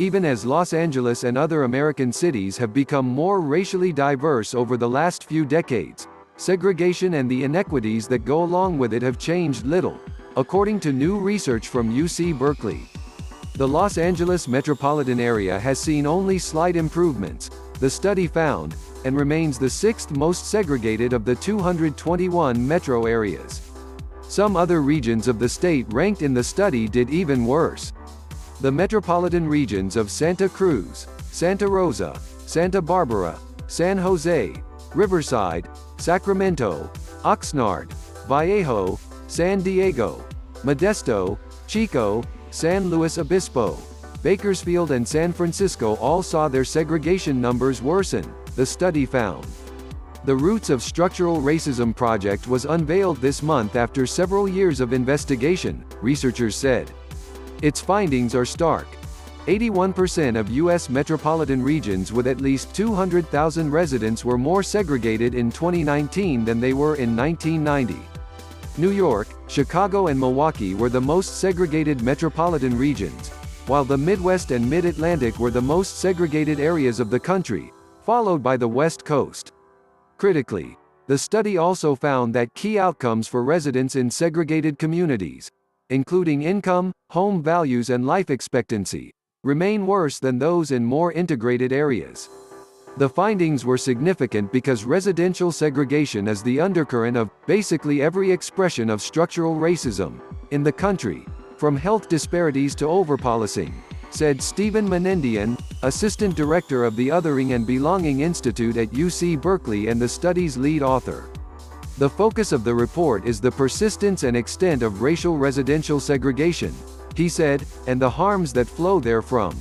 Even as Los Angeles and other American cities have become more racially diverse over the last few decades, segregation and the inequities that go along with it have changed little, according to new research from UC Berkeley. The Los Angeles metropolitan area has seen only slight improvements, the study found, and remains the sixth most segregated of the 221 metro areas. Some other regions of the state ranked in the study did even worse. The metropolitan regions of Santa Cruz, Santa Rosa, Santa Barbara, San Jose, Riverside, Sacramento, Oxnard, Vallejo, San Diego, Modesto, Chico, San Luis Obispo, Bakersfield and San Francisco all saw their segregation numbers worsen, the study found. The Roots of Structural Racism project was unveiled this month after several years of investigation, researchers said. Its findings are stark. 81% of U.S. metropolitan regions with at least 200,000 residents were more segregated in 2019 than they were in 1990. New York, Chicago and Milwaukee were the most segregated metropolitan regions, while the Midwest and Mid-Atlantic were the most segregated areas of the country, followed by the West Coast. Critically, the study also found that key outcomes for residents in segregated communities, including income, home values and life expectancy, remain worse than those in more integrated areas. The findings were significant because residential segregation is the undercurrent of basically every expression of structural racism in the country, from health disparities to overpolicing, said Stephen Menendian, assistant director of the Othering and Belonging Institute at UC Berkeley and the study's lead author. The focus of the report is the persistence and extent of racial residential segregation, he said, and the harms that flow therefrom.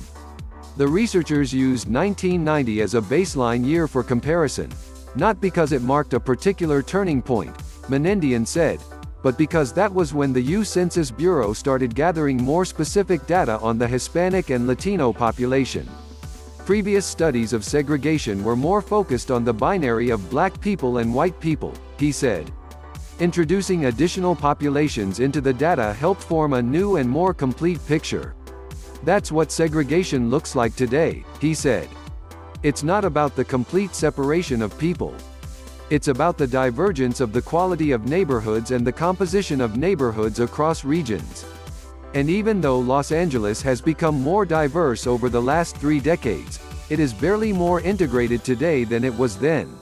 The researchers used 1990 as a baseline year for comparison, not because it marked a particular turning point, Menendian said, but because that was when the U.S. Census Bureau started gathering more specific data on the Hispanic and Latino population. Previous studies of segregation were more focused on the binary of black people and white people, he said. Introducing additional populations into the data helped form a new and more complete picture. That's what segregation looks like today, he said. It's not about the complete separation of people. It's about the divergence of the quality of neighborhoods and the composition of neighborhoods across regions. And even though Los Angeles has become more diverse over the last 3 decades, it is barely more integrated today than it was then.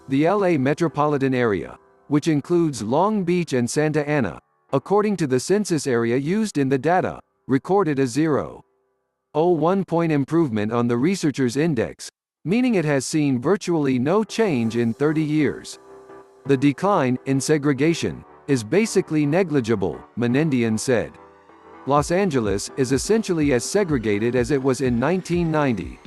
The LA metropolitan area, which includes Long Beach and Santa Ana, according to the census area used in the data, recorded a 0.01 point improvement on the researchers' index, meaning it has seen virtually no change in 30 years. The decline in segregation is basically negligible, Menendian said. Los Angeles is essentially as segregated as it was in 1990.